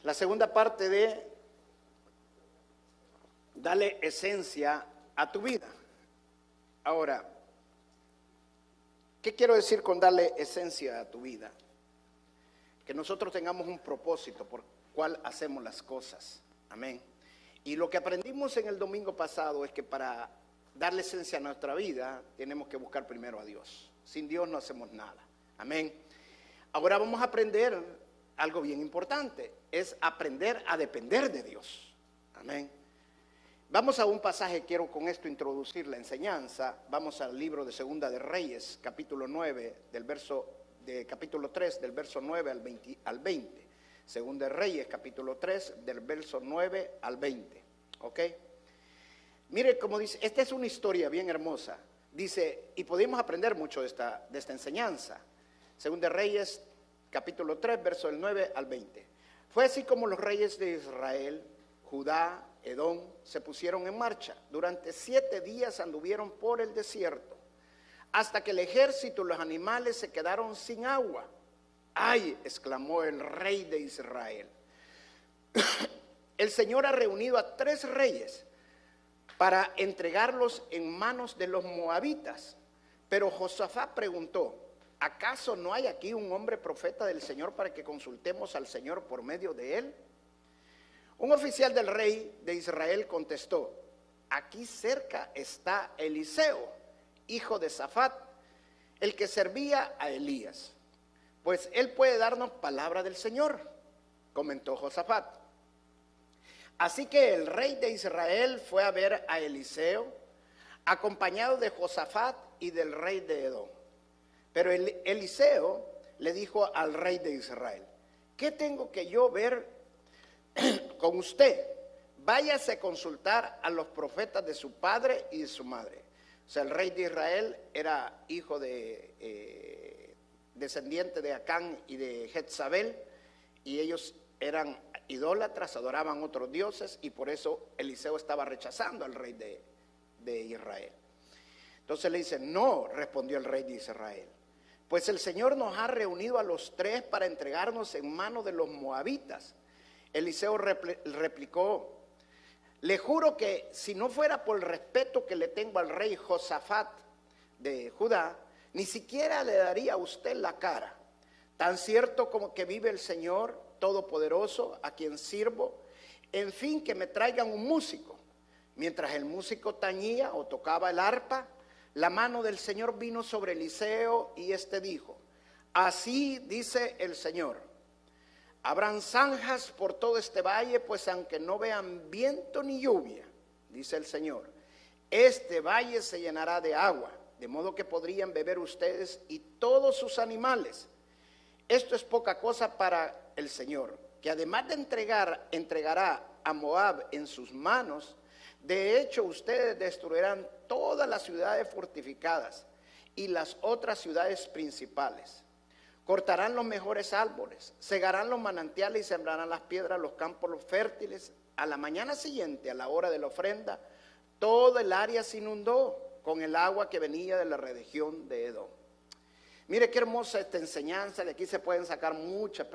La segunda parte de darle esencia a tu vida. Ahora, ¿qué quiero decir con darle esencia a tu vida? Que nosotros tengamos un propósito por cual hacemos las cosas. Amén. Y lo que aprendimos en el domingo pasado es que para darle esencia a nuestra vida tenemos que buscar primero a Dios. Sin Dios no hacemos nada. Amén. Ahora vamos a aprender algo bien importante. Es aprender a depender de Dios. Amén. Vamos a un pasaje, quiero con esto introducir la enseñanza. Vamos al libro de Segunda de Reyes, capítulo 3, del verso 9 al 20. Segunda de Reyes, capítulo 3, del verso 9 al 20. ¿Ok? Mire cómo dice, esta es una historia bien hermosa. Dice, y podemos aprender mucho de esta enseñanza. Segunda de Reyes, capítulo 3, verso del 9 al 20. Fue así como los reyes de Israel, Judá, Edom, se pusieron en marcha. Durante 7 días anduvieron por el desierto, hasta que el ejército y los animales se quedaron sin agua. ¡Ay!, exclamó el rey de Israel. El Señor ha reunido a 3 reyes para entregarlos en manos de los moabitas. Pero Josafat preguntó, ¿acaso no hay aquí un hombre profeta del Señor para que consultemos al Señor por medio de él? Un oficial del rey de Israel contestó, aquí cerca está Eliseo, hijo de Safat, el que servía a Elías. Pues él puede darnos palabra del Señor, comentó Josafat. Así que el rey de Israel fue a ver a Eliseo, acompañado de Josafat y del rey de Edom. Pero Eliseo le dijo al rey de Israel, ¿qué tengo que yo ver con usted? Váyase a consultar a los profetas de su padre y de su madre. O sea, el rey de Israel era hijo de descendiente de Acán y de Jezabel, y ellos eran idólatras, adoraban otros dioses, y por eso Eliseo estaba rechazando al rey de Israel. Entonces le dice, no, respondió el rey de Israel, pues el Señor nos ha reunido a los 3 para entregarnos en manos de los moabitas. Eliseo replicó, le juro que si no fuera por el respeto que le tengo al rey Josafat de Judá, ni siquiera le daría a usted la cara. Tan cierto como que vive el Señor Todopoderoso, a quien sirvo, en fin, que me traigan un músico. Mientras el músico tañía o tocaba el arpa, la mano del Señor vino sobre Eliseo y éste dijo, así dice el Señor, habrán zanjas por todo este valle, pues aunque no vean viento ni lluvia, dice el Señor, este valle se llenará de agua, de modo que podrían beber ustedes y todos sus animales. Esto es poca cosa para el Señor, que además de entregará a Moab en sus manos. De hecho, ustedes destruirán todas las ciudades fortificadas y las otras ciudades principales. Cortarán los mejores árboles, cegarán los manantiales y sembrarán las piedras, los campos fértiles. A la mañana siguiente, a la hora de la ofrenda, todo el área se inundó con el agua que venía de la región de Edom. Mire qué hermosa esta enseñanza. De aquí se pueden sacar mucha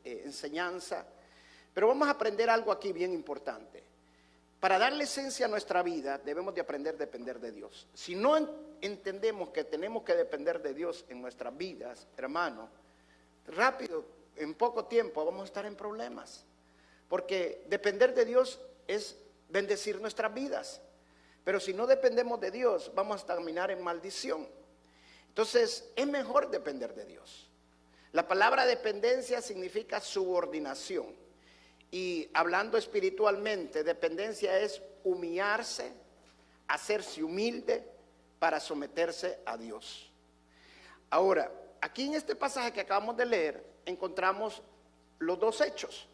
enseñanza. Pero vamos a aprender algo aquí bien importante. Para darle esencia a nuestra vida, debemos de aprender a depender de Dios. Si no entendemos que tenemos que depender de Dios en nuestras vidas, hermano, rápido, en poco tiempo vamos a estar en problemas. Porque depender de Dios es bendecir nuestras vidas. Pero si no dependemos de Dios, vamos a terminar en maldición. Entonces, es mejor depender de Dios. La palabra dependencia significa subordinación. Y hablando espiritualmente, dependencia es humillarse, hacerse humilde para someterse a Dios. Ahora, aquí en este pasaje que acabamos de leer, encontramos los 2 hechos.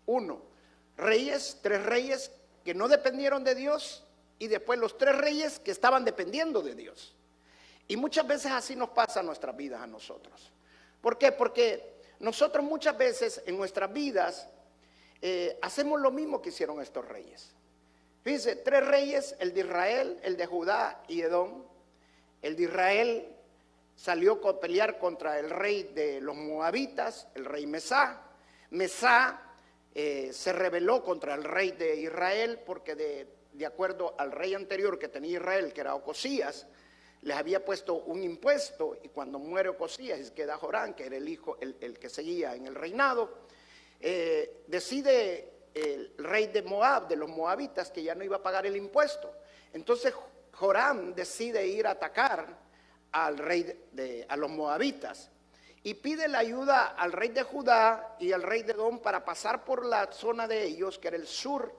1, 3 reyes que no dependieron de Dios, y después los 3 reyes que estaban dependiendo de Dios. Y muchas veces así nos pasa en nuestras vidas a nosotros. ¿Por qué? Porque nosotros muchas veces en nuestras vidas hacemos lo mismo que hicieron estos reyes. Fíjense, 3 reyes, el de Israel, el de Judá y Edom. El de Israel salió a pelear contra el rey de los moabitas, el rey Mesá. Mesá se rebeló contra el rey de Israel, porque de acuerdo al rey anterior que tenía Israel, que era Ocosías, les había puesto un impuesto, y cuando muere Ocosías y queda Jorán, que era el hijo, el que seguía en el reinado, decide el rey de Moab, de los moabitas, que ya no iba a pagar el impuesto. Entonces Joram decide ir a atacar al rey a los moabitas, y pide la ayuda al rey de Judá y al rey de Edom para pasar por la zona de ellos, que era el sur,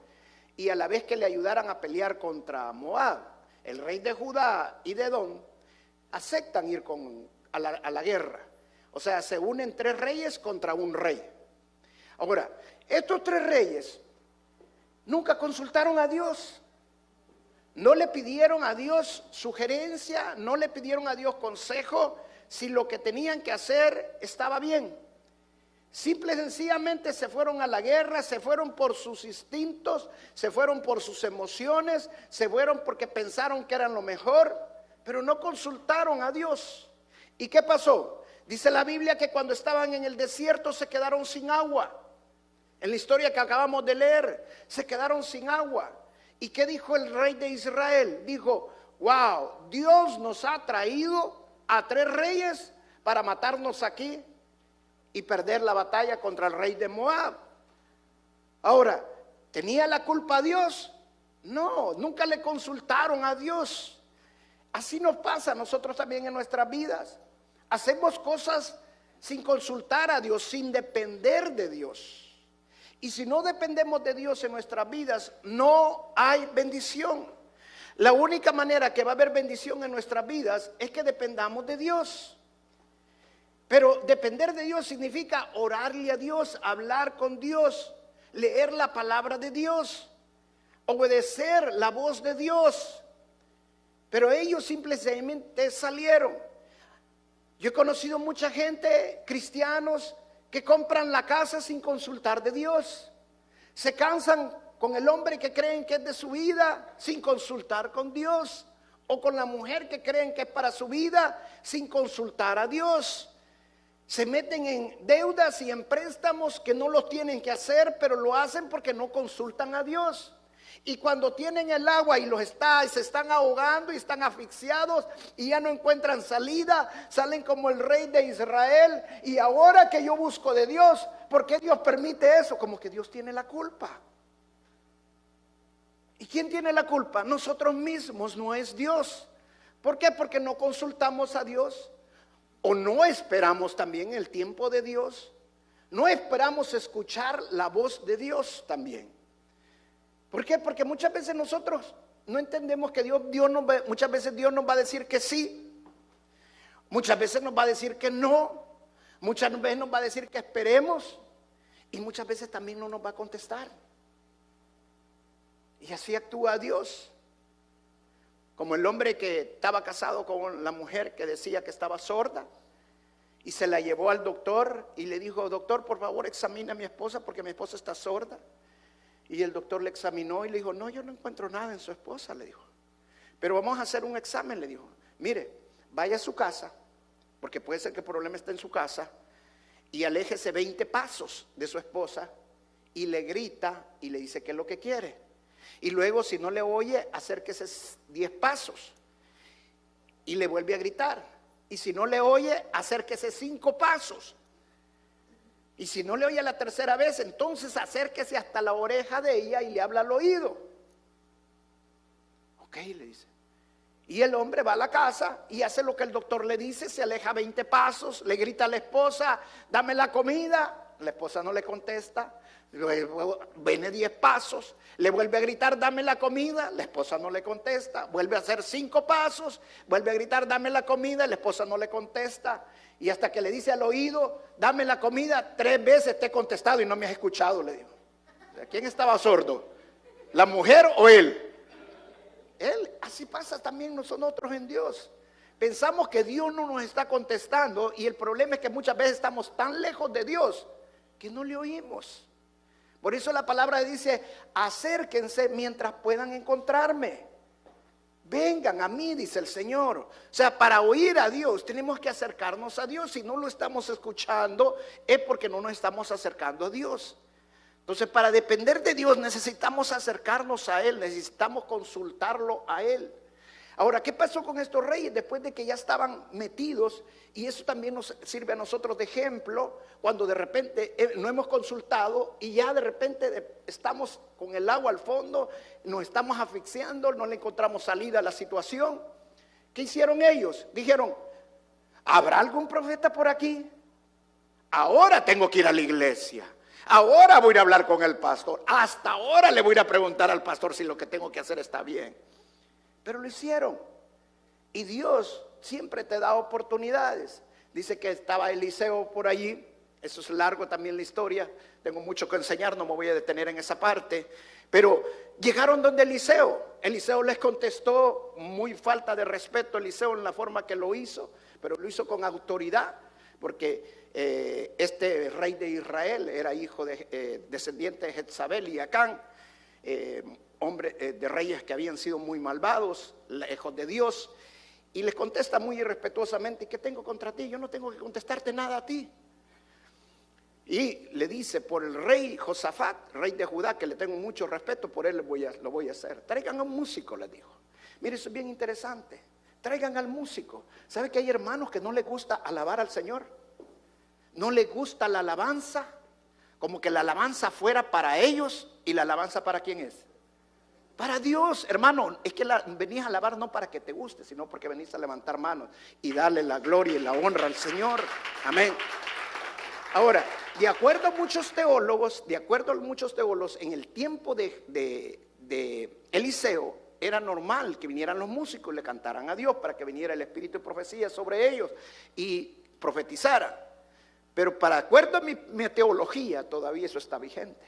y a la vez que le ayudaran a pelear contra Moab. El rey de Judá y de Edom aceptan ir a la guerra. O sea, se unen 3 reyes contra un rey. Ahora, estos 3 reyes nunca consultaron a Dios. No le pidieron a Dios sugerencia, no le pidieron a Dios consejo si lo que tenían que hacer estaba bien. Simple y sencillamente se fueron a la guerra, se fueron por sus instintos, se fueron por sus emociones, se fueron porque pensaron que eran lo mejor, pero no consultaron a Dios. ¿Y qué pasó? Dice la Biblia que cuando estaban en el desierto se quedaron sin agua. En la historia que acabamos de leer, se quedaron sin agua. ¿Y qué dijo el rey de Israel? Dijo: wow, Dios nos ha traído a 3 reyes para matarnos aquí y perder la batalla contra el rey de Moab. Ahora, ¿tenía la culpa Dios? No, nunca le consultaron a Dios. Así nos pasa a nosotros también en nuestras vidas. Hacemos cosas sin consultar a Dios, sin depender de Dios. Y si no dependemos de Dios en nuestras vidas, no hay bendición. La única manera que va a haber bendición en nuestras vidas es que dependamos de Dios. Pero depender de Dios significa orarle a Dios, hablar con Dios, leer la palabra de Dios, obedecer la voz de Dios. Pero ellos simplemente salieron. Yo he conocido mucha gente, cristianos, que compran la casa sin consultar de Dios. Se cansan con el hombre que creen que es de su vida sin consultar con Dios, o con la mujer que creen que es para su vida sin consultar a Dios. Se meten en deudas y en préstamos que no los tienen que hacer, pero lo hacen porque no consultan a Dios. Y cuando tienen el agua y se están ahogando y están asfixiados y ya no encuentran salida, salen como el rey de Israel. Y ahora que yo busco de Dios, ¿por qué Dios permite eso? Como que Dios tiene la culpa. ¿Y quién tiene la culpa? Nosotros mismos, no es Dios. ¿Por qué? Porque no consultamos a Dios, o no esperamos también el tiempo de Dios. No esperamos escuchar la voz de Dios también. ¿Por qué? Porque muchas veces nosotros no entendemos que muchas veces Dios nos va a decir que sí, muchas veces nos va a decir que no, muchas veces nos va a decir que esperemos, y muchas veces también no nos va a contestar. Y así actúa Dios. Como el hombre que estaba casado con la mujer que decía que estaba sorda, y se la llevó al doctor y le dijo: doctor, por favor, examine a mi esposa porque mi esposa está sorda. Y el doctor le examinó y le dijo: no, yo no encuentro nada en su esposa, le dijo. Pero vamos a hacer un examen, le dijo. Mire, vaya a su casa, porque puede ser que el problema esté en su casa, y aléjese 20 pasos de su esposa y le grita y le dice qué es lo que quiere. Y luego, si no le oye, acérquese 10 pasos y le vuelve a gritar. Y si no le oye, acérquese 5 pasos. Y si no le oye la tercera vez, entonces acérquese hasta la oreja de ella y le habla al oído. Ok, le dice. Y el hombre va a la casa y hace lo que el doctor le dice, se aleja 20 pasos, le grita a la esposa: dame la comida. La esposa no le contesta. Luego viene 10 pasos, le vuelve a gritar: dame la comida. La esposa no le contesta. Vuelve a hacer 5 pasos, vuelve a gritar: dame la comida. La esposa no le contesta. Y hasta que le dice al oído: dame la comida, 3 veces te he contestado y no me has escuchado, le dijo. ¿Quién estaba sordo? ¿La mujer o él? Él. Así pasa también nosotros en Dios. Pensamos que Dios no nos está contestando, y el problema es que muchas veces estamos tan lejos de Dios que no le oímos. Por eso la palabra dice: acérquense mientras puedan encontrarme. Vengan a mí, dice el Señor. O sea, para oír a Dios tenemos que acercarnos a Dios. Si no lo estamos escuchando, es porque no nos estamos acercando a Dios. Entonces, para depender de Dios necesitamos acercarnos a Él, necesitamos consultarlo a Él. Ahora, ¿qué pasó con estos reyes después de que ya estaban metidos? Y eso también nos sirve a nosotros de ejemplo, cuando de repente no hemos consultado y ya de repente estamos con el agua al fondo, nos estamos asfixiando, no le encontramos salida a la situación. ¿Qué hicieron ellos? Dijeron, ¿habrá algún profeta por aquí? Ahora tengo que ir a la iglesia. Ahora voy a ir a hablar con el pastor. Hasta ahora le voy a ir a preguntar al pastor si lo que tengo que hacer está bien. Pero lo hicieron. Y Dios siempre te da oportunidades. Dice que estaba Eliseo por allí. Eso es largo también la historia. Tengo mucho que enseñar, no me voy a detener en esa parte. Pero llegaron donde Eliseo. Eliseo les contestó, muy falta de respeto Eliseo en la forma que lo hizo, pero lo hizo con autoridad, porque este rey de Israel era hijo de descendiente de Jezabel y Acán, hombre de reyes que habían sido muy malvados, lejos de Dios, y les contesta muy irrespetuosamente: ¿qué tengo contra ti? Yo no tengo que contestarte nada a ti. Y le dice: por el rey Josafat, rey de Judá, que le tengo mucho respeto, por él lo voy a hacer. Traigan a un músico, les dijo. Mire, eso es bien interesante. Traigan al músico. ¿Sabe que hay hermanos que no les gusta alabar al Señor? No les gusta la alabanza, como que la alabanza fuera para ellos. ¿Y la alabanza para quién es? Para Dios, hermano. Es que venís a alabar no para que te guste, sino porque venís a levantar manos y darle la gloria y la honra al Señor. Amén. Ahora, de acuerdo a muchos teólogos, en el tiempo de Eliseo, era normal que vinieran los músicos y le cantaran a Dios para que viniera el espíritu de profecía sobre ellos y profetizaran. Pero para acuerdo a mi teología, todavía eso está vigente.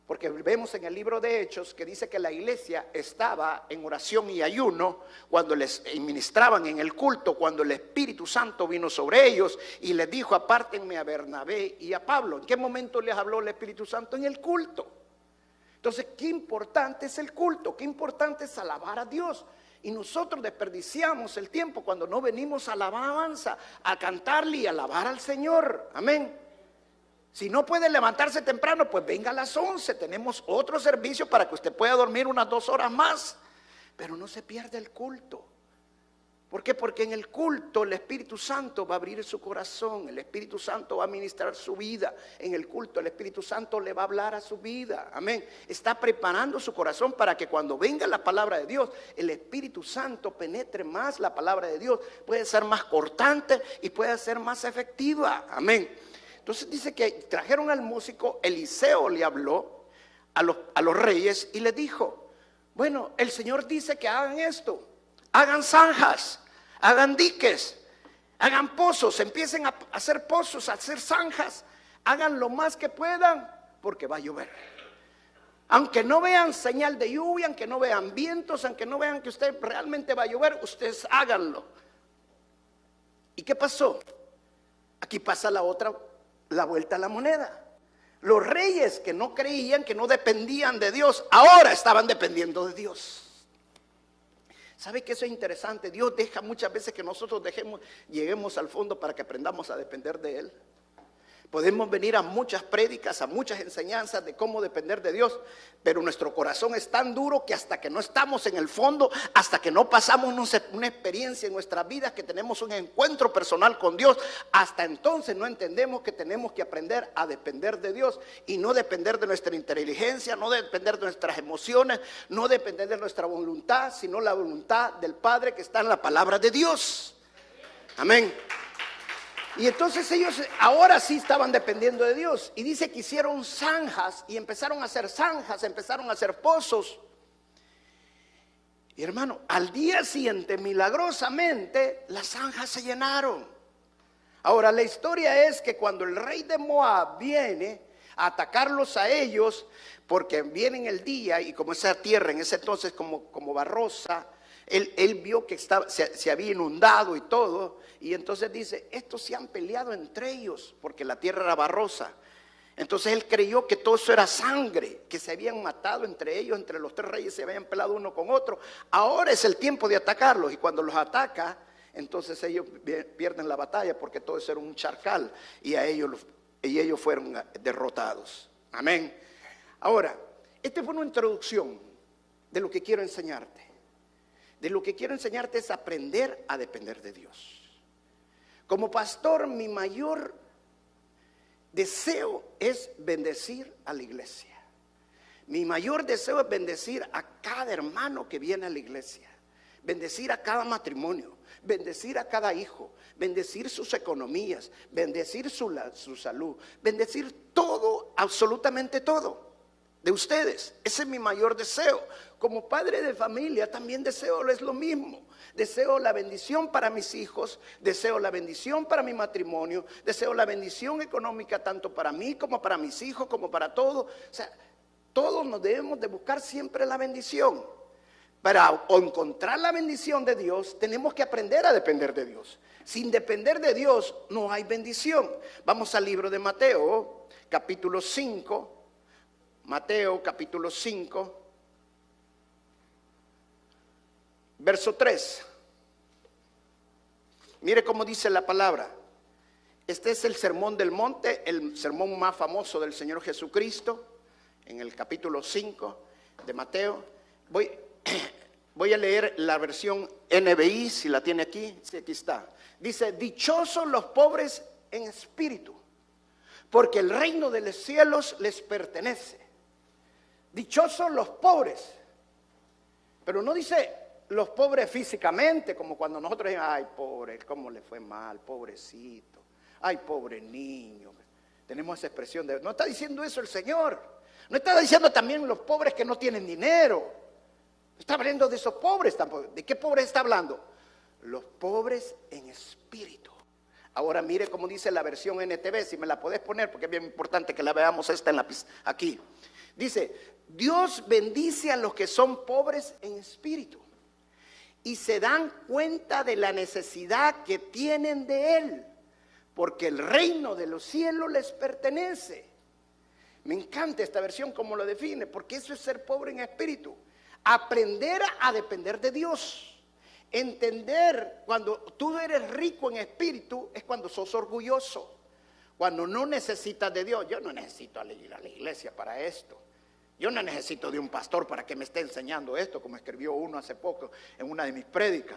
Porque vemos en el libro de Hechos que dice que la iglesia estaba en oración y ayuno cuando les ministraban en el culto, cuando el Espíritu Santo vino sobre ellos y les dijo: apártenme a Bernabé y a Pablo. ¿En qué momento les habló el Espíritu Santo? En el culto. Entonces, qué importante es el culto, qué importante es alabar a Dios. Y nosotros desperdiciamos el tiempo cuando no venimos a la alabanza, a cantarle y alabar al Señor. Amén. Si no puede levantarse temprano, pues venga a las 11. Tenemos otro servicio para que usted pueda dormir unas 2 horas más. Pero no se pierda el culto. ¿Por qué? Porque en el culto el Espíritu Santo va a abrir su corazón. El Espíritu Santo va a ministrar su vida. En el culto el Espíritu Santo le va a hablar a su vida. Amén. Está preparando su corazón para que cuando venga la palabra de Dios, el Espíritu Santo penetre más la palabra de Dios. Puede ser más cortante y puede ser más efectiva. Amén. Entonces dice que trajeron al músico. Eliseo le habló a los reyes y les dijo: bueno, el Señor dice que hagan esto. Hagan zanjas, hagan diques, hagan pozos, empiecen a hacer pozos, a hacer zanjas. Hagan lo más que puedan, porque va a llover. Aunque no vean señal de lluvia, aunque no vean vientos, aunque no vean que usted realmente va a llover, ustedes háganlo. ¿Y qué pasó? Aquí pasa la vuelta a la moneda. Los reyes que no creían, que no dependían de Dios, ahora estaban dependiendo de Dios. ¿Sabe que eso es interesante? Dios deja muchas veces que nosotros lleguemos al fondo para que aprendamos a depender de Él. Podemos venir a muchas prédicas, a muchas enseñanzas de cómo depender de Dios, pero nuestro corazón es tan duro que hasta que no estamos en el fondo, hasta que no pasamos una experiencia en nuestras vidas, que tenemos un encuentro personal con Dios, hasta entonces no entendemos que tenemos que aprender a depender de Dios y no depender de nuestra inteligencia, no depender de nuestras emociones, no depender de nuestra voluntad, sino la voluntad del Padre que está en la palabra de Dios. Amén. Y entonces ellos ahora sí estaban dependiendo de Dios. Y dice que hicieron zanjas y empezaron a hacer zanjas, empezaron a hacer pozos. Y hermano, al día siguiente, milagrosamente, las zanjas se llenaron. Ahora, la historia es que cuando el rey de Moab viene a atacarlos a ellos, porque viene el día y como esa tierra en ese entonces como barrosa, él vio que se había inundado y todo, y entonces dice: estos se han peleado entre ellos porque la tierra era barrosa. Entonces él creyó que todo eso era sangre, que se habían matado entre ellos, entre los 3 reyes se habían peleado uno con otro. Ahora es el tiempo de atacarlos, y cuando los ataca, entonces ellos pierden la batalla porque todo eso era un charcal y ellos fueron derrotados. Amén. Ahora, esta fue una introducción de lo que quiero enseñarte. De lo que quiero enseñarte es aprender a depender de Dios. Como pastor, mi mayor deseo es bendecir a la iglesia. Mi mayor deseo es bendecir a cada hermano que viene a la iglesia. Bendecir a cada matrimonio, bendecir a cada hijo, bendecir sus economías, bendecir su salud, bendecir todo, absolutamente todo de ustedes. Ese es mi mayor deseo. Como padre de familia también deseo es lo mismo. Deseo la bendición para mis hijos, deseo la bendición para mi matrimonio, deseo la bendición económica tanto para mí como para mis hijos, como para todos. O sea, todos nos debemos de buscar siempre la bendición. Para encontrar la bendición de Dios, tenemos que aprender a depender de Dios. Sin depender de Dios, no hay bendición. Vamos al libro de Mateo, capítulo 5. Mateo, capítulo 5, verso 3. Mire cómo dice la palabra. Este es el sermón del monte, el sermón más famoso del Señor Jesucristo, en el capítulo 5 de Mateo. Voy a leer la versión NBI, si la tiene aquí. Sí, aquí está. Dice: dichosos los pobres en espíritu, porque el reino de los cielos les pertenece. Dichosos los pobres. Pero no dice los pobres físicamente, como cuando nosotros decimos: ay, pobre, cómo le fue mal, pobrecito. Ay, pobre niño. Tenemos esa expresión no está diciendo eso el Señor. No está diciendo también los pobres que no tienen dinero. Está hablando de esos pobres tampoco. ¿De qué pobres está hablando? Los pobres en espíritu. Ahora mire cómo dice la versión NTV, si me la podés poner, porque es bien importante que la veamos aquí. Dice: Dios bendice a los que son pobres en espíritu y se dan cuenta de la necesidad que tienen de Él, porque el reino de los cielos les pertenece. Me encanta esta versión como lo define, porque eso es ser pobre en espíritu. Aprender a depender de Dios. Entender cuando tú eres rico en espíritu es cuando sos orgulloso, cuando no necesitas de Dios. Yo no necesito ir a la iglesia para esto. Yo no necesito de un pastor para que me esté enseñando esto, como escribió uno hace poco en una de mis prédicas.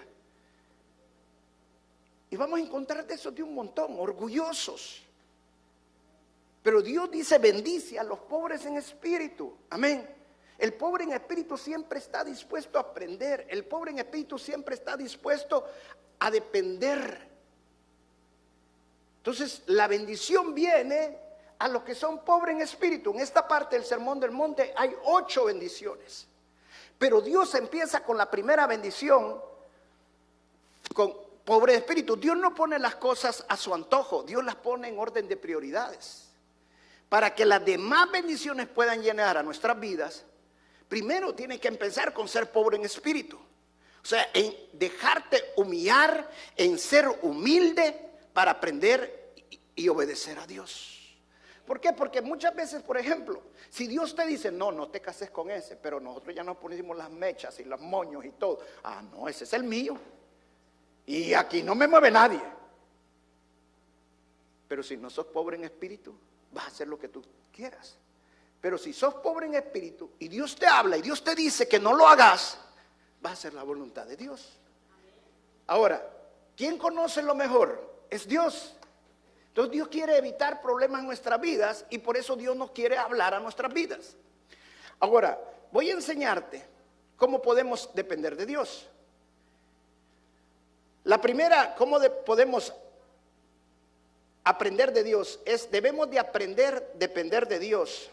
Y vamos a encontrar de eso de un montón, orgullosos. Pero Dios dice: bendice a los pobres en espíritu. Amén. El pobre en espíritu siempre está dispuesto a aprender. El pobre en espíritu siempre está dispuesto a depender. Entonces, la bendición viene a los que son pobres en espíritu. En esta parte del Sermón del Monte hay 8 bendiciones. Pero Dios empieza con la primera bendición, con pobre de espíritu. Dios no pone las cosas a su antojo. Dios las pone en orden de prioridades. Para que las demás bendiciones puedan llenar a nuestras vidas, primero tienes que empezar con ser pobre en espíritu. O sea, en dejarte humillar, en ser humilde para aprender y obedecer a Dios. ¿Por qué? Porque muchas veces, por ejemplo, si Dios te dice: no te cases con ese, pero nosotros ya nos ponemos las mechas y los moños y todo. Ah, no, ese es el mío. Y aquí no me mueve nadie. Pero si no sos pobre en espíritu, vas a hacer lo que tú quieras. Pero si sos pobre en espíritu y Dios te habla y Dios te dice que no lo hagas, vas a hacer la voluntad de Dios. Ahora, ¿quién conoce lo mejor? Es Dios. Entonces Dios quiere evitar problemas en nuestras vidas y por eso Dios nos quiere hablar a nuestras vidas. Ahora, voy a enseñarte cómo podemos depender de Dios. La primera, cómo podemos aprender de Dios, debemos de aprender a depender de Dios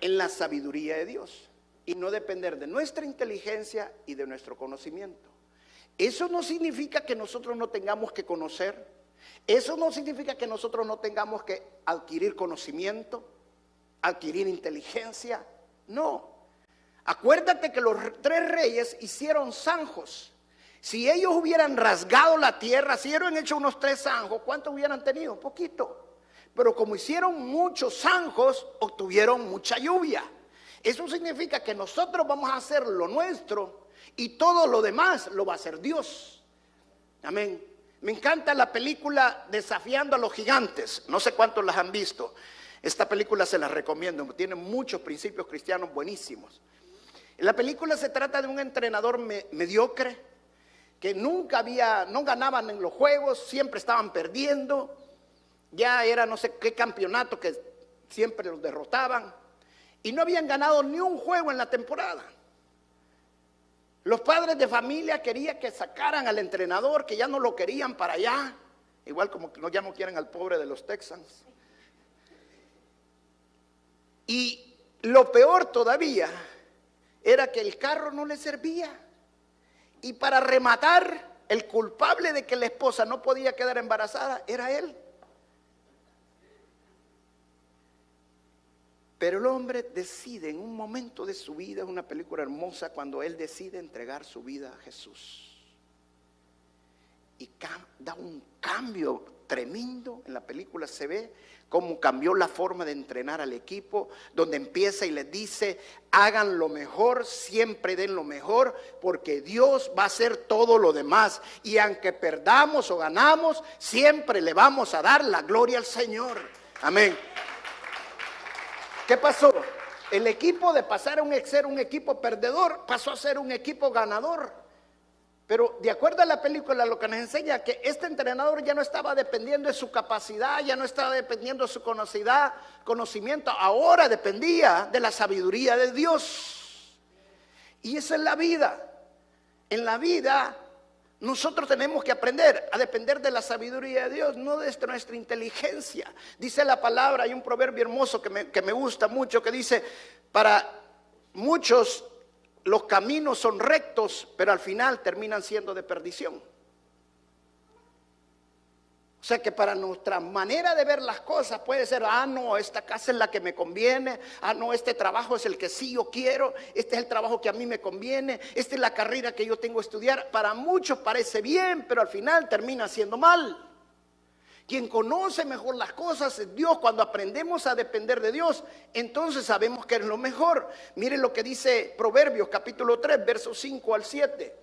en la sabiduría de Dios y no depender de nuestra inteligencia y de nuestro conocimiento. Eso no significa que nosotros no tengamos que conocer. Eso no significa que nosotros no tengamos que adquirir conocimiento, adquirir inteligencia. No. Acuérdate que los 3 reyes hicieron zanjos. Si ellos hubieran rasgado la tierra, si hubieran hecho unos 3 zanjos, ¿cuántos hubieran tenido? Poquito. Pero como hicieron muchos zanjos, obtuvieron mucha lluvia. Eso significa que nosotros vamos a hacer lo nuestro y todo lo demás lo va a hacer Dios. Amén. Me encanta la película Desafiando a los Gigantes. No sé cuántos las han visto. Esta película se la recomiendo, tiene muchos principios cristianos buenísimos. La película se trata de un entrenador mediocre que no ganaban en los juegos, siempre estaban perdiendo. Ya era no sé qué campeonato que siempre los derrotaban y no habían ganado ni un juego en la temporada. Los padres de familia querían que sacaran al entrenador, que ya no lo querían para allá, igual como que ya no quieren al pobre de los Texans. Y lo peor todavía era que el carro no le servía. Y para rematar, el culpable de que la esposa no podía quedar embarazada era él. Pero el hombre decide en un momento de su vida, es una película hermosa, cuando él decide entregar su vida a Jesús. Y da un cambio tremendo. En la película se ve cómo cambió la forma de entrenar al equipo, donde empieza y les dice: hagan lo mejor, siempre den lo mejor, porque Dios va a hacer todo lo demás. Y aunque perdamos o ganamos, siempre le vamos a dar la gloria al Señor. Amén. ¿Qué pasó? El equipo, de pasar a ser un equipo perdedor, pasó a ser un equipo ganador. Pero de acuerdo a la película, lo que nos enseña que este entrenador ya no estaba dependiendo de su capacidad, ya no estaba dependiendo de su conocimiento, ahora dependía de la sabiduría de Dios. Y esa es la vida. En la vida nosotros tenemos que aprender a depender de la sabiduría de Dios, no de nuestra inteligencia. Dice la palabra, hay un proverbio hermoso que me gusta mucho, que dice: para muchos los caminos son rectos, pero al final terminan siendo de perdición. O sea que para nuestra manera de ver las cosas puede ser: no, esta casa es la que me conviene, no, este trabajo es el que sí yo quiero, este es el trabajo que a mí me conviene, esta es la carrera que yo tengo que estudiar. Para muchos parece bien, pero al final termina siendo mal. Quien conoce mejor las cosas es Dios. Cuando aprendemos a depender de Dios, entonces sabemos que es lo mejor. Miren lo que dice Proverbios capítulo 3, versos 5 al 7.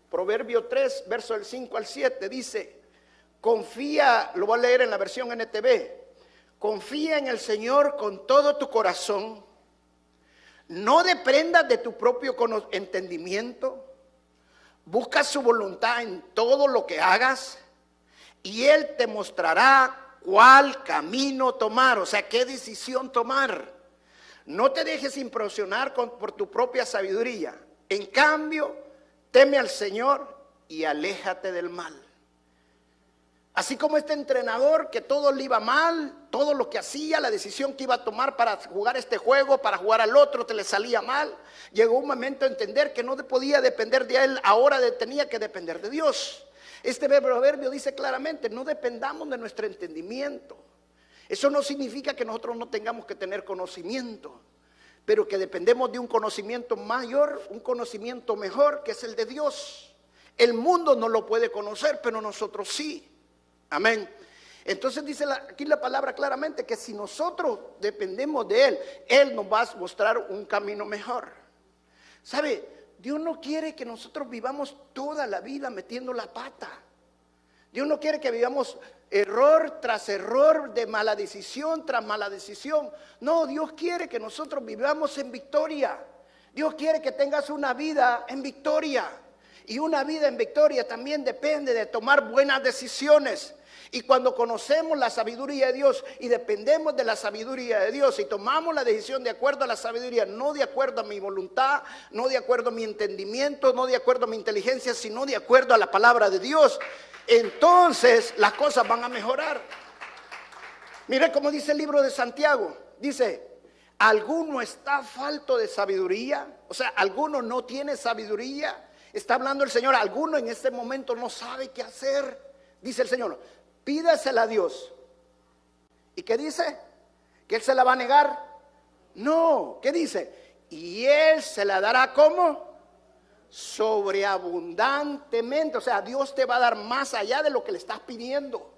Proverbio 3, versos del 5 al 7 dice: confía, lo voy a leer en la versión NTV. Confía en el Señor con todo tu corazón. No dependas de tu propio entendimiento. Busca su voluntad en todo lo que hagas, y Él te mostrará cuál camino tomar, o sea, qué decisión tomar. No te dejes impresionar por tu propia sabiduría. En cambio, teme al Señor y aléjate del mal. Así como este entrenador, que todo le iba mal, todo lo que hacía, la decisión que iba a tomar para jugar este juego, para jugar al otro, te le salía mal. Llegó un momento a entender que no podía depender de él, ahora tenía que depender de Dios. Este proverbio dice claramente: no dependamos de nuestro entendimiento. Eso no significa que nosotros no tengamos que tener conocimiento, pero que dependemos de un conocimiento mayor, un conocimiento mejor, que es el de Dios. El mundo no lo puede conocer, pero nosotros sí. Amén. Entonces dice aquí la palabra claramente que si nosotros dependemos de Él, Él nos va a mostrar un camino mejor. ¿Sabe? Dios no quiere que nosotros vivamos toda la vida metiendo la pata. Dios no quiere que vivamos error tras error, de mala decisión tras mala decisión. No, Dios quiere que nosotros vivamos en victoria. Dios quiere que tengas una vida en victoria. Y una vida en victoria también depende de tomar buenas decisiones. Y cuando conocemos la sabiduría de Dios y dependemos de la sabiduría de Dios y tomamos la decisión de acuerdo a la sabiduría, no de acuerdo a mi voluntad, no de acuerdo a mi entendimiento, no de acuerdo a mi inteligencia, sino de acuerdo a la palabra de Dios, entonces las cosas van a mejorar. Mire cómo dice el libro de Santiago. Dice: ¿alguno está falto de sabiduría? O sea, ¿alguno no tiene sabiduría? Está hablando el Señor. ¿Alguno en este momento no sabe qué hacer? Dice el Señor: pídasela a Dios. ¿Y qué dice? ¿Que Él se la va a negar? No. ¿Qué dice? Y Él se la dará ¿cómo? Sobreabundantemente. O sea, Dios te va a dar más allá de lo que le estás pidiendo.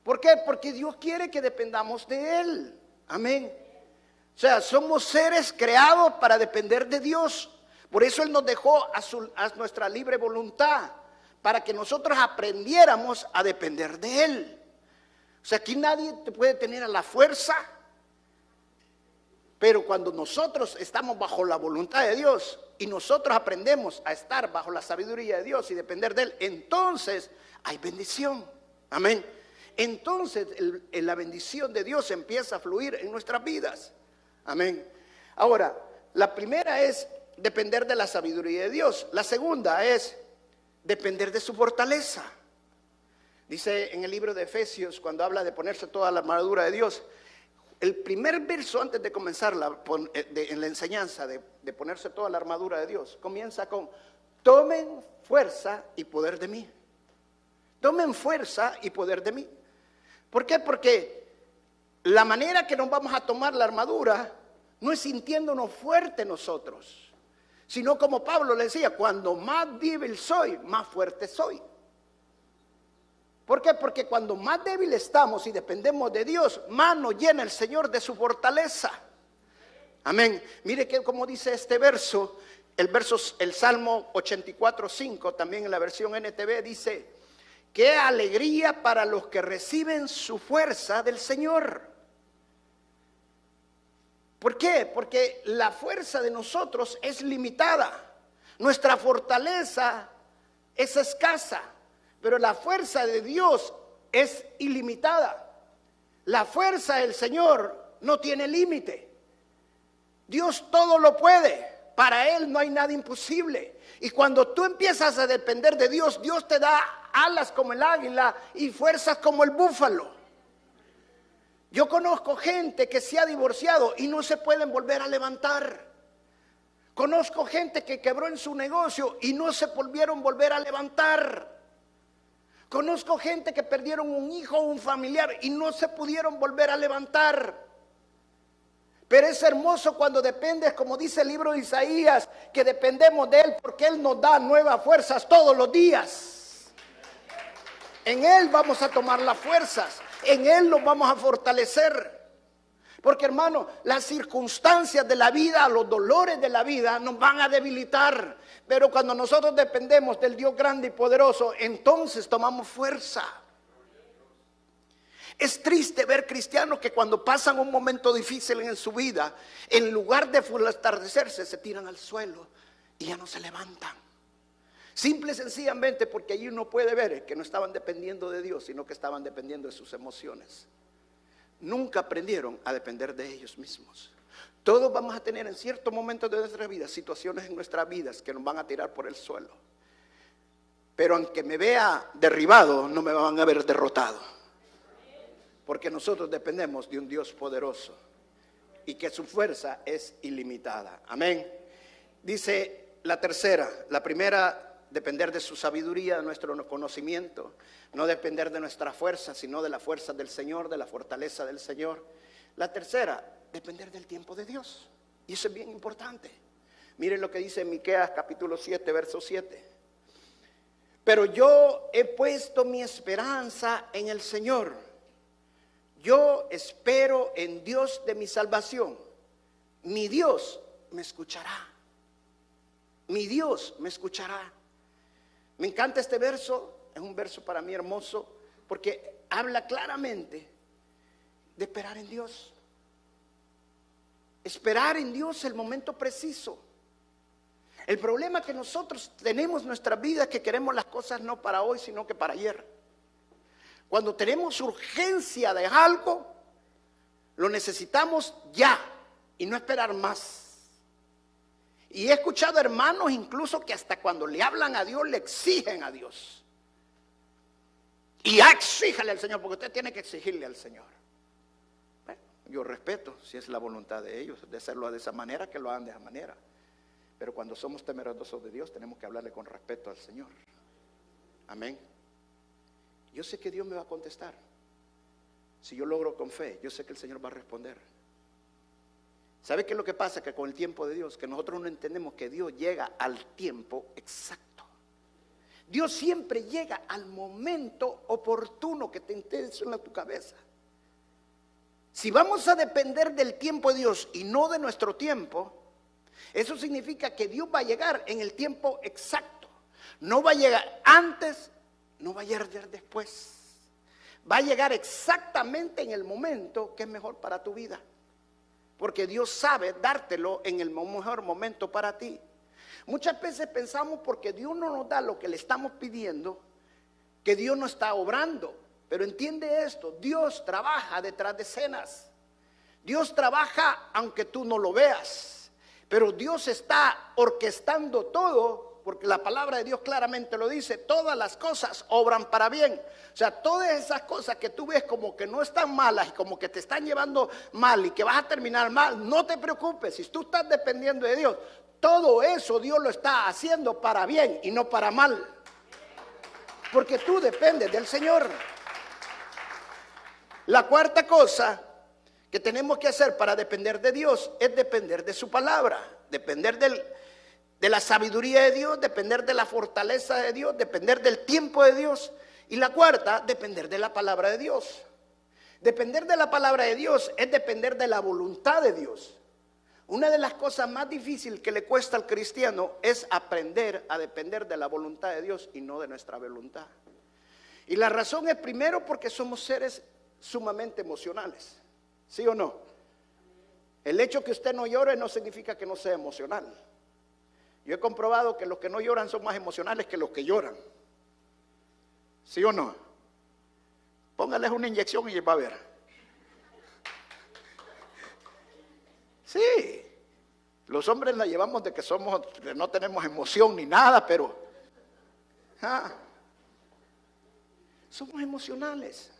¿Por qué? Porque Dios quiere que dependamos de Él. Amén. O sea, somos seres creados para depender de Dios. Por eso Él nos dejó a nuestra libre voluntad, para que nosotros aprendiéramos a depender de Él. O sea, aquí nadie te puede tener a la fuerza, Pero cuando nosotros estamos bajo la voluntad de Dios y nosotros aprendemos a estar bajo la sabiduría de Dios y depender de Él, entonces hay bendición. Amén. Entonces la bendición de Dios empieza a fluir en nuestras vidas. Amén. Ahora, la primera es depender de la sabiduría de Dios. La segunda es depender de su fortaleza. Dice en el libro de Efesios, cuando habla de ponerse toda la armadura de Dios, el primer verso antes de comenzar en la enseñanza de ponerse toda la armadura de Dios, comienza con: tomen fuerza y poder de mí. Tomen fuerza y poder de mí. ¿Por qué? Porque la manera que nos vamos a tomar la armadura no es sintiéndonos fuertes nosotros, sino como Pablo le decía: cuando más débil soy, más fuerte soy. ¿Por qué? Porque cuando más débil estamos y dependemos de Dios, más nos llena el Señor de su fortaleza. Amén. Mire que como dice este verso, el Salmo 84:5, también en la versión NTV, dice: qué alegría para los que reciben su fuerza del Señor. ¿Por qué? Porque la fuerza de nosotros es limitada. Nuestra fortaleza es escasa. Pero la fuerza de Dios es ilimitada. La fuerza del Señor no tiene límite. Dios todo lo puede. Para Él no hay nada imposible. Y cuando tú empiezas a depender de Dios, Dios te da alas como el águila y fuerzas como el búfalo. Yo conozco gente que se ha divorciado y no se pueden volver a levantar. Conozco gente que quebró en su negocio y no se volver a levantar. Conozco gente que perdieron un hijo o un familiar y no se pudieron volver a levantar. Pero es hermoso cuando dependes, como dice el libro de Isaías, que dependemos de Él porque Él nos da nuevas fuerzas todos los días. En Él vamos a tomar las fuerzas, en Él nos vamos a fortalecer. Porque, hermano, las circunstancias de la vida, los dolores de la vida nos van a debilitar. Pero cuando nosotros dependemos del Dios grande y poderoso, entonces tomamos fuerza. Es triste ver cristianos que cuando pasan un momento difícil en su vida, en lugar de fortalecerse, se tiran al suelo y ya no se levantan. Simple y sencillamente porque allí uno puede ver que no estaban dependiendo de Dios, sino que estaban dependiendo de sus emociones. Nunca aprendieron a depender de ellos mismos. Todos vamos a tener en ciertos momentos de nuestra vida situaciones en nuestras vidas que nos van a tirar por el suelo. Pero aunque me vea derribado, no me van a ver derrotado. Porque nosotros dependemos de un Dios poderoso y que su fuerza es ilimitada. Amén. Dice la tercera, la primera, depender de su sabiduría, de nuestro conocimiento. No depender de nuestra fuerza, sino de la fuerza del Señor, de la fortaleza del Señor. La tercera, depender del tiempo de Dios. Y eso es bien importante. Miren lo que dice Miqueas capítulo 7, verso 7. Pero yo he puesto mi esperanza en el Señor. Yo espero en Dios de mi salvación. Mi Dios me escuchará. Mi Dios me escuchará. Me encanta este verso. Es un verso para mí hermoso porque habla claramente de esperar en Dios. Esperar en Dios el momento preciso. El problema que nosotros tenemos en nuestra vida es que queremos las cosas no para hoy, sino que para ayer. Cuando tenemos urgencia de algo, lo necesitamos ya y no esperar más. Y he escuchado hermanos incluso que hasta cuando le hablan a Dios, le exigen a Dios. Y ya exíjale al Señor, porque usted tiene que exigirle al Señor. Bueno, yo respeto si es la voluntad de ellos, de hacerlo de esa manera, que lo hagan de esa manera. Pero cuando somos temerosos de Dios, tenemos que hablarle con respeto al Señor. Amén. Yo sé que Dios me va a contestar. Si yo logro con fe, yo sé que el Señor va a responder. ¿Sabe qué es lo que pasa? Que con el tiempo de Dios, que nosotros no entendemos que Dios llega al tiempo exacto. Dios siempre llega al momento oportuno que te intensiona en tu cabeza. Si vamos a depender del tiempo de Dios y no de nuestro tiempo, eso significa que Dios va a llegar en el tiempo exacto. No va a llegar antes, no va a llegar después. Va a llegar exactamente en el momento que es mejor para tu vida. porque Dios sabe dártelo en el mejor momento para ti. Muchas veces pensamos porque Dios no nos da lo que le estamos pidiendo, que Dios no está obrando. Pero entiende esto, Dios trabaja detrás de escenas. Dios trabaja aunque tú no lo veas, pero Dios está orquestando todo, porque la palabra de Dios claramente lo dice, todas las cosas obran para bien. O sea, todas esas cosas que tú ves como que no están malas y como que te están llevando mal y que vas a terminar mal, no te preocupes, si tú estás dependiendo de Dios, todo eso Dios lo está haciendo para bien y no para mal, porque tú dependes del Señor. La cuarta cosa que tenemos que hacer para depender de Dios es depender de su palabra, depender de la sabiduría de Dios, depender de la fortaleza de Dios, depender del tiempo de Dios. Y la cuarta, depender de la palabra de Dios. Depender de la palabra de Dios es depender de la voluntad de Dios. Una de las cosas más difíciles que le cuesta al cristiano es aprender a depender de la voluntad de Dios y no de nuestra voluntad. Y la razón es primero porque somos seres sumamente emocionales, ¿sí o no? El hecho que usted no llore no significa que no sea emocional. Yo he comprobado que los que no lloran son más emocionales que los que lloran, ¿sí o no? Póngales una inyección y va a ver. Sí, los hombres la llevamos de que no tenemos emoción ni nada, pero somos emocionales.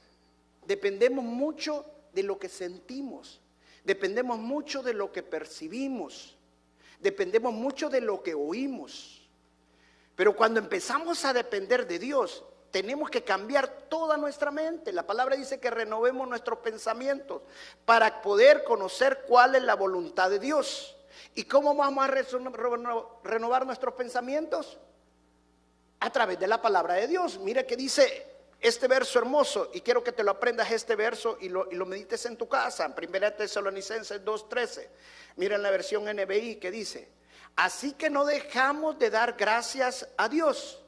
Dependemos mucho de lo que sentimos, dependemos mucho de lo que percibimos, dependemos mucho de lo que oímos. Pero cuando empezamos a depender de Dios, tenemos que cambiar toda nuestra mente. La palabra dice que renovemos nuestros pensamientos para poder conocer cuál es la voluntad de Dios. ¿Y cómo vamos a renovar nuestros pensamientos? A través de la palabra de Dios. Mira que dice este verso hermoso, y quiero que te lo aprendas este verso y lo medites en tu casa, en 1 Tesalonicenses 2:13. Mira en la versión NBI que dice: así que no dejamos de dar gracias a Dios,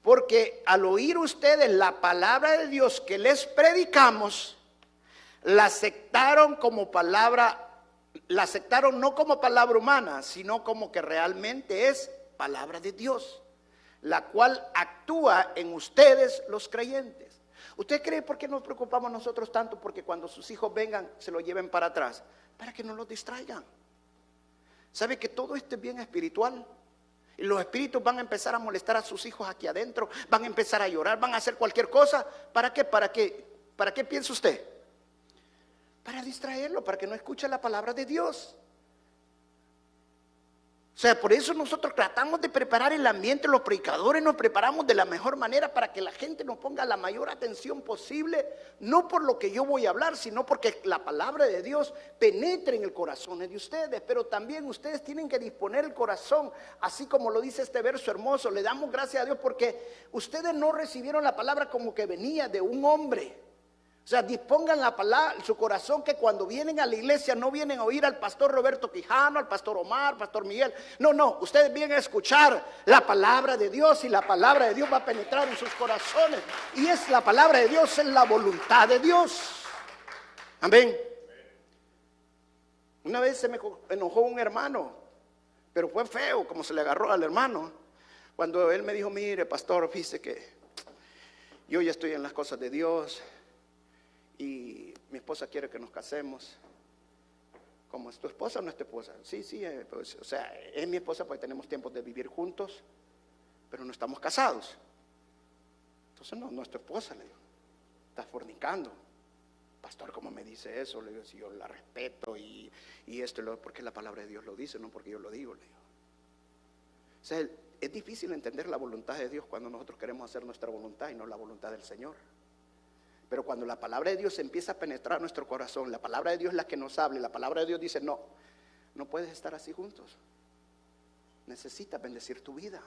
porque al oír ustedes la palabra de Dios que les predicamos, la aceptaron no como palabra humana, sino como que realmente es palabra de Dios, la cual actúa en ustedes los creyentes. ¿Usted cree por qué nos preocupamos nosotros tanto? Porque cuando sus hijos vengan se lo lleven para atrás, para que no los distraigan. ¿Sabe que todo esto es bien espiritual? Y los espíritus van a empezar a molestar a sus hijos aquí adentro, van a empezar a llorar, van a hacer cualquier cosa. ¿Para qué? ¿Para qué piensa usted? Para distraerlo, para que no escuche la palabra de Dios. O sea, por eso nosotros tratamos de preparar el ambiente, los predicadores nos preparamos de la mejor manera para que la gente nos ponga la mayor atención posible, no por lo que yo voy a hablar, sino porque la palabra de Dios penetre en el corazón de ustedes. Pero también ustedes tienen que disponer el corazón, así como lo dice este verso hermoso. Le damos gracias a Dios porque ustedes no recibieron la palabra como que venía de un hombre. O sea, dispongan la palabra, su corazón, que cuando vienen a la iglesia no vienen a oír al pastor Roberto Quijano, al pastor Omar, al pastor Miguel. No, ustedes vienen a escuchar la palabra de Dios y la palabra de Dios va a penetrar en sus corazones. Y es la palabra de Dios, es la voluntad de Dios. Amén. Una vez se me enojó un hermano, pero fue feo como se le agarró al hermano. Cuando él me dijo: mire, pastor, fíjese que yo ya estoy en las cosas de Dios y mi esposa quiere que nos casemos. ¿Cómo es tu esposa o no es tu esposa? Sí, pues, o sea, es mi esposa porque tenemos tiempo de vivir juntos, pero no estamos casados. Entonces no es tu esposa, le digo. Estás fornicando. Pastor, ¿cómo me dice eso? Le digo: si yo la respeto y esto y lo, porque la palabra de Dios lo dice, no porque yo lo digo, le digo. O sea, es difícil entender la voluntad de Dios cuando nosotros queremos hacer nuestra voluntad y no la voluntad del Señor. Pero cuando la palabra de Dios empieza a penetrar nuestro corazón, la palabra de Dios es la que nos habla, la palabra de Dios dice: no puedes estar así juntos, necesitas bendecir tu vida.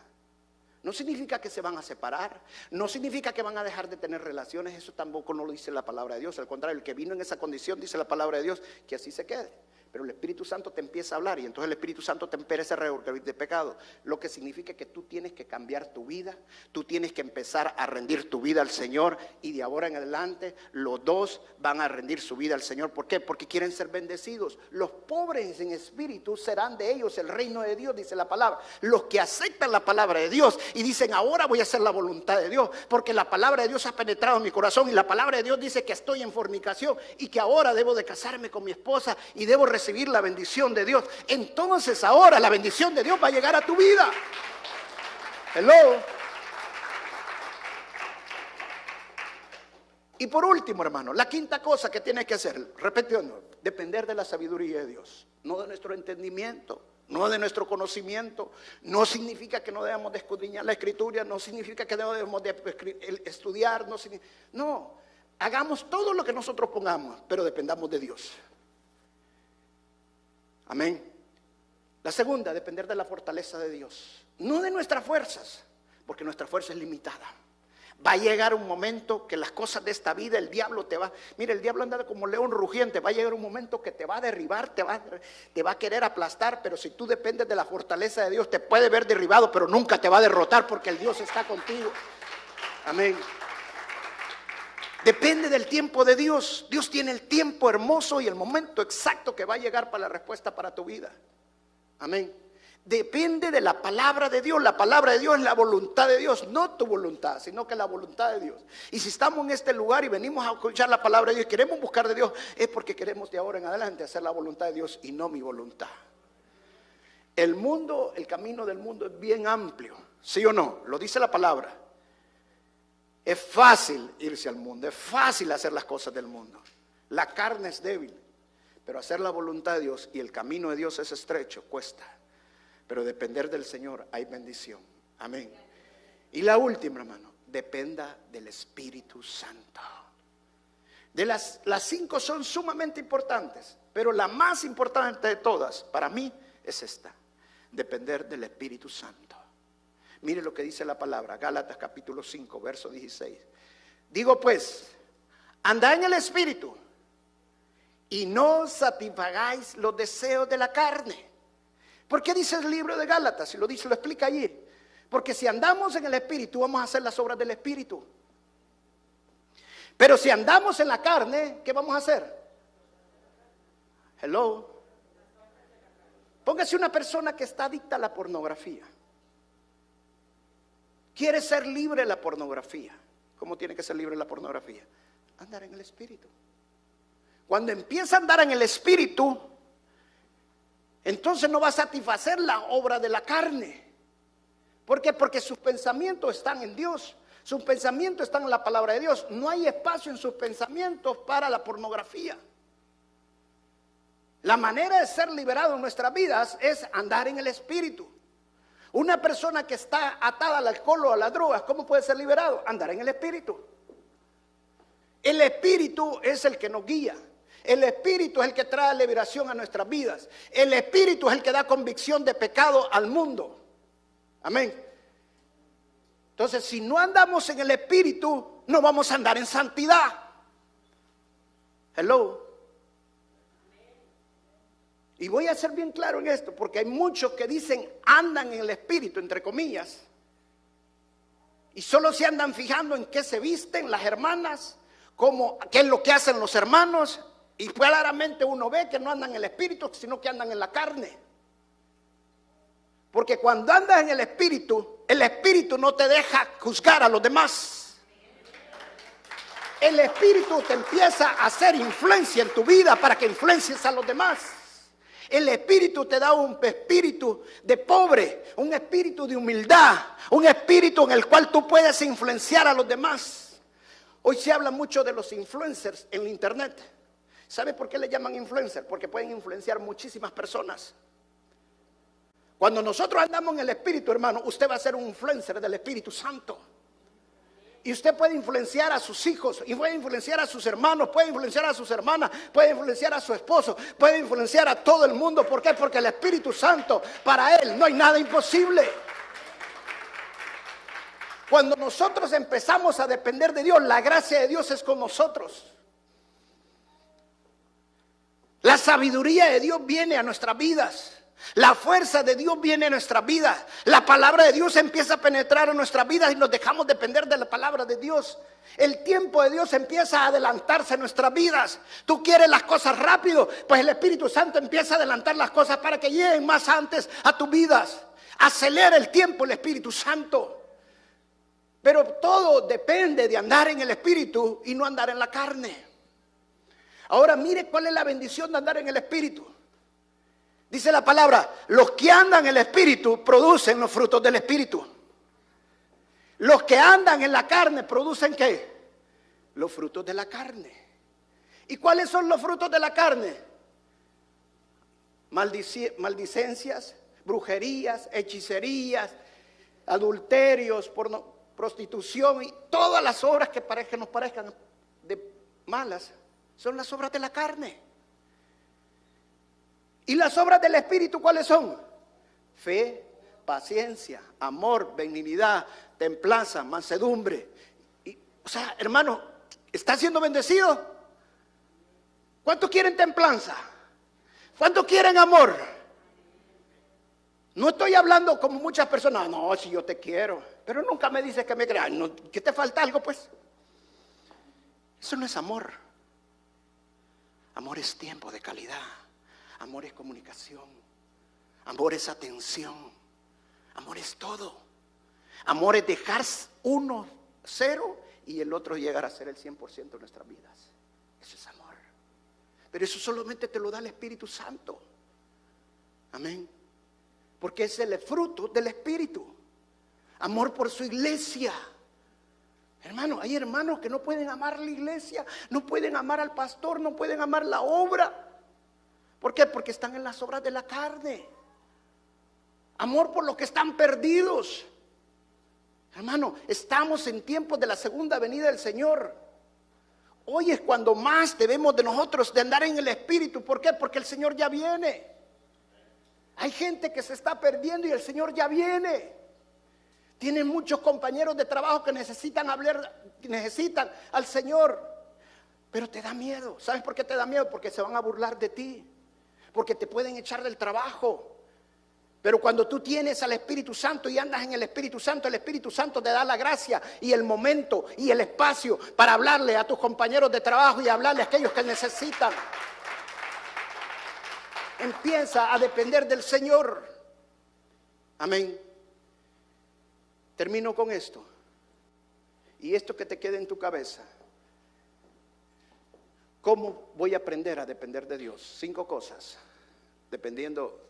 No significa que se van a separar, no significa que van a dejar de tener relaciones, eso tampoco no lo dice la palabra de Dios. Al contrario, el que vino en esa condición, dice la palabra de Dios, que así se quede. Pero el Espíritu Santo te empieza a hablar y entonces el Espíritu Santo te empieza a reorganizar de pecado. Lo que significa que tú tienes que cambiar tu vida, tú tienes que empezar a rendir tu vida al Señor y de ahora en adelante los dos van a rendir su vida al Señor. ¿Por qué? Porque quieren ser bendecidos. Los pobres en espíritu serán de ellos el reino de Dios, dice la palabra. Los que aceptan la palabra de Dios y dicen ahora voy a hacer la voluntad de Dios, porque la palabra de Dios ha penetrado en mi corazón y la palabra de Dios dice que estoy en fornicación y que ahora debo de casarme con mi esposa y debo recibir la bendición de Dios. Entonces ahora la bendición de Dios va a llegar a tu vida. Hello. Y por último, hermano, la quinta cosa que tienes que hacer, repitiendo, depender de la sabiduría de Dios, no de nuestro entendimiento, no de nuestro conocimiento. No significa que no debamos de escudriñar la Escritura, no significa que no debemos de estudiar, no, hagamos todo lo que nosotros pongamos, pero dependamos de Dios. Amén. La segunda, depender de la fortaleza de Dios, no de nuestras fuerzas, porque nuestra fuerza es limitada. Va a llegar un momento que las cosas de esta vida, el diablo te va, mira, el diablo anda como león rugiente, va a llegar un momento que te va a derribar, te va a querer aplastar, pero si tú dependes de la fortaleza de Dios, te puede ver derribado, pero nunca te va a derrotar porque el Dios está contigo. Amén. Depende del tiempo de Dios. Dios tiene el tiempo hermoso y el momento exacto que va a llegar para la respuesta para tu vida. Amén. Depende de la palabra de Dios. La palabra de Dios es la voluntad de Dios, no tu voluntad, sino que la voluntad de Dios. Y si estamos en este lugar y venimos a escuchar la palabra de Dios y queremos buscar de Dios, es porque queremos de ahora en adelante hacer la voluntad de Dios y no mi voluntad. El mundo, el camino del mundo es bien amplio, ¿sí o no? Lo dice la palabra. Es fácil irse al mundo, es fácil hacer las cosas del mundo. La carne es débil, pero hacer la voluntad de Dios y el camino de Dios es estrecho, cuesta. Pero depender del Señor hay bendición. Amén. Y la última, hermano, dependa del Espíritu Santo. Las 5 son sumamente importantes, pero la más importante de todas para mí es esta: depender del Espíritu Santo. Mire lo que dice la palabra, Gálatas capítulo 5, verso 16. Digo pues, andad en el Espíritu y no satisfagáis los deseos de la carne. ¿Por qué dice el libro de Gálatas? Si lo dice, lo explica allí. Porque si andamos en el Espíritu, vamos a hacer las obras del Espíritu. Pero si andamos en la carne, ¿qué vamos a hacer? Hello. Póngase una persona que está adicta a la pornografía. Quiere ser libre de la pornografía. ¿Cómo tiene que ser libre de la pornografía? Andar en el Espíritu. Cuando empieza a andar en el Espíritu, entonces no va a satisfacer la obra de la carne. ¿Por qué? Porque sus pensamientos están en Dios. Sus pensamientos están en la palabra de Dios. No hay espacio en sus pensamientos para la pornografía. La manera de ser liberado en nuestras vidas es andar en el Espíritu. Una persona que está atada al alcohol o a las drogas, ¿cómo puede ser liberado? Andar en el Espíritu. El Espíritu es el que nos guía. El Espíritu es el que trae liberación a nuestras vidas. El Espíritu es el que da convicción de pecado al mundo. Amén. Entonces, si no andamos en el Espíritu, no vamos a andar en santidad. Hello. Y voy a ser bien claro en esto, porque hay muchos que dicen andan en el Espíritu, entre comillas, y solo se andan fijando en qué se visten las hermanas, qué es lo que hacen los hermanos, y claramente uno ve que no andan en el Espíritu, sino que andan en la carne. Porque cuando andas en el Espíritu no te deja juzgar a los demás. El Espíritu te empieza a hacer influencia en tu vida para que influencies a los demás. El Espíritu te da un espíritu de pobre, un espíritu de humildad, un espíritu en el cual tú puedes influenciar a los demás. Hoy se habla mucho de los influencers en la internet. ¿Sabe por qué le llaman influencer? Porque pueden influenciar muchísimas personas. Cuando nosotros andamos en el Espíritu, hermano, usted va a ser un influencer del Espíritu Santo. Y usted puede influenciar a sus hijos, y puede influenciar a sus hermanos, puede influenciar a sus hermanas, puede influenciar a su esposo, puede influenciar a todo el mundo. ¿Por qué? Porque el Espíritu Santo, para Él no hay nada imposible. Cuando nosotros empezamos a depender de Dios, la gracia de Dios es con nosotros. La sabiduría de Dios viene a nuestras vidas. La fuerza de Dios viene a nuestras vidas. La palabra de Dios empieza a penetrar en nuestras vidas y nos dejamos depender de la palabra de Dios. El tiempo de Dios empieza a adelantarse en nuestras vidas. Tú quieres las cosas rápido, pues el Espíritu Santo empieza a adelantar las cosas para que lleguen más antes a tus vidas. Acelera el tiempo el Espíritu Santo. Pero todo depende de andar en el Espíritu y no andar en la carne. Ahora mire cuál es la bendición de andar en el Espíritu. Dice la palabra, los que andan en el Espíritu producen los frutos del Espíritu. Los que andan en la carne producen ¿qué? Los frutos de la carne. ¿Y cuáles son los frutos de la carne? Maldicencias, brujerías, hechicerías, adulterios, prostitución y todas las obras que nos parezcan de malas son las obras de la carne. ¿Y las obras del Espíritu cuáles son? Fe, paciencia, amor, benignidad, templanza, mansedumbre. O sea, hermano, ¿está siendo bendecido? ¿Cuántos quieren templanza? ¿Cuántos quieren amor? No estoy hablando como muchas personas, no, si yo te quiero, pero nunca me dices que me creas, no, que te falta algo pues. Eso no es amor. Amor es tiempo de calidad. Amor es comunicación. Amor es atención. Amor es todo. Amor es dejar uno cero y el otro llegar a ser el 100% de nuestras vidas. Eso es amor. Pero eso solamente te lo da el Espíritu Santo. Amén. Porque es el fruto del Espíritu. Amor por su iglesia. Hermano, hay hermanos que no pueden amar la iglesia, no pueden amar al pastor, no pueden amar la obra. ¿Por qué? Porque están en las obras de la carne. Amor por los que están perdidos. Hermano, estamos en tiempos de la segunda venida del Señor. Hoy es cuando más debemos de nosotros de andar en el Espíritu. ¿Por qué? Porque el Señor ya viene. Hay gente que se está perdiendo y el Señor ya viene. Tienen muchos compañeros de trabajo que necesitan hablar, necesitan al Señor. Pero te da miedo. ¿Sabes por qué te da miedo? Porque se van a burlar de ti. Porque te pueden echar del trabajo. Pero cuando tú tienes al Espíritu Santo y andas en el Espíritu Santo te da la gracia y el momento y el espacio para hablarle a tus compañeros de trabajo y hablarle a aquellos que necesitan. Empieza a depender del Señor. Amén. Termino con esto. Y esto que te quede en tu cabeza. ¿Cómo voy a aprender a depender de Dios? 5 cosas. Dependiendo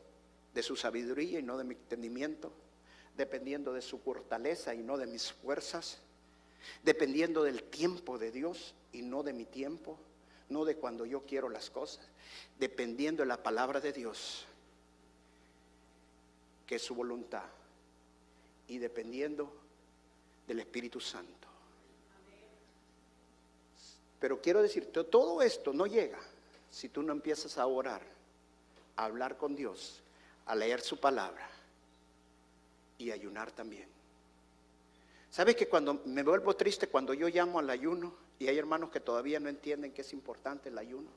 de su sabiduría y no de mi entendimiento. Dependiendo de su fortaleza y no de mis fuerzas. Dependiendo del tiempo de Dios y no de mi tiempo. No de cuando yo quiero las cosas. Dependiendo de la palabra de Dios, que es su voluntad. Y dependiendo del Espíritu Santo. Pero quiero decirte, todo esto no llega si tú no empiezas a orar, a hablar con Dios, a leer su palabra y ayunar también. ¿Sabes que cuando me vuelvo triste cuando yo llamo al ayuno y hay hermanos que todavía no entienden que es importante el ayuno?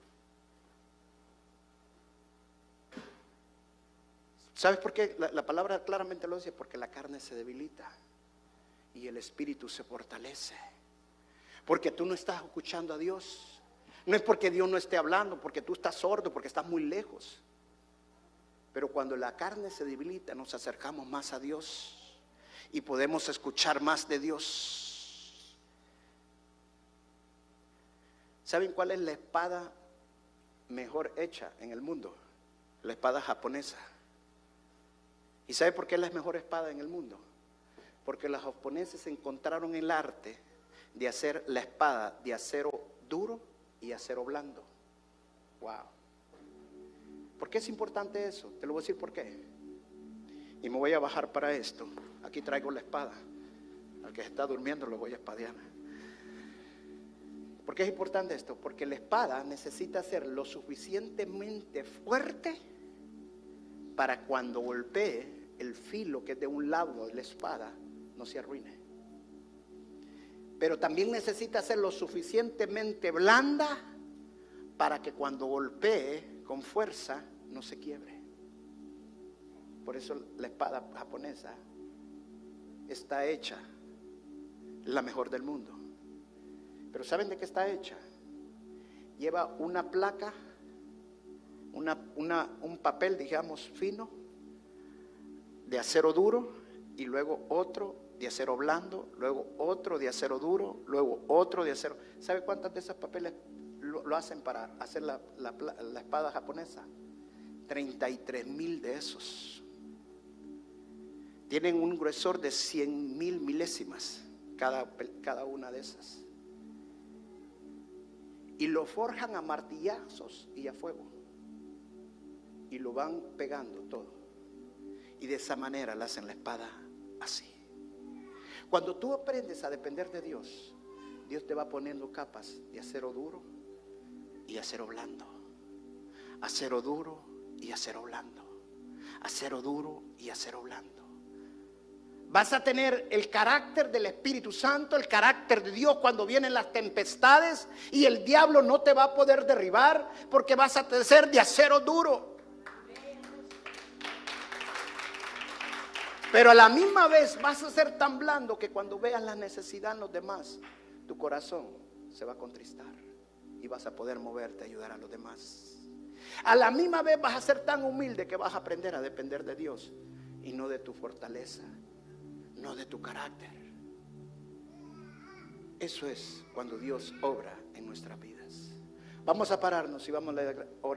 ¿Sabes por qué? La palabra claramente lo dice, porque la carne se debilita y el espíritu se fortalece. Porque tú no estás escuchando a Dios. No es porque Dios no esté hablando, porque tú estás sordo, porque estás muy lejos. Pero cuando la carne se debilita, nos acercamos más a Dios y podemos escuchar más de Dios. ¿Saben cuál es la espada mejor hecha en el mundo? La espada japonesa. ¿Y sabe por qué es la mejor espada en el mundo? Porque los japoneses encontraron el arte de hacer la espada de acero duro y acero blando. Wow. ¿Por qué es importante eso? Te lo voy a decir por qué. Y me voy a bajar para esto. Aquí traigo la espada. Al que está durmiendo lo voy a espadear. ¿Por qué es importante esto? Porque la espada necesita ser lo suficientemente fuerte para cuando golpee el filo que es de un lado de la espada no se arruine. Pero también necesita ser lo suficientemente blanda para que cuando golpee con fuerza no se quiebre. Por eso la espada japonesa está hecha la mejor del mundo. Pero ¿saben de qué está hecha? Lleva una placa, un papel, digamos, fino, de acero duro, y luego otro de acero blando, luego otro de acero duro, luego otro de acero. ¿Sabe cuántas de esos papeles lo hacen para hacer la espada japonesa? 33,000 de esos. Tienen un gruesor de 100,000 milésimas cada una de esas. Y lo forjan a martillazos y a fuego. Y lo van pegando todo. Y de esa manera le hacen la espada así. Cuando tú aprendes a depender de Dios, Dios te va poniendo capas de acero duro y acero blando. Acero duro y acero blando. Acero duro y acero blando. Vas a tener el carácter del Espíritu Santo, el carácter de Dios cuando vienen las tempestades, y el diablo no te va a poder derribar porque vas a ser de acero duro. Pero a la misma vez vas a ser tan blando que cuando veas la necesidad en los demás, tu corazón se va a contristar y vas a poder moverte a ayudar a los demás. A la misma vez vas a ser tan humilde que vas a aprender a depender de Dios y no de tu fortaleza, no de tu carácter. Eso es cuando Dios obra en nuestras vidas. Vamos a pararnos y vamos a orar.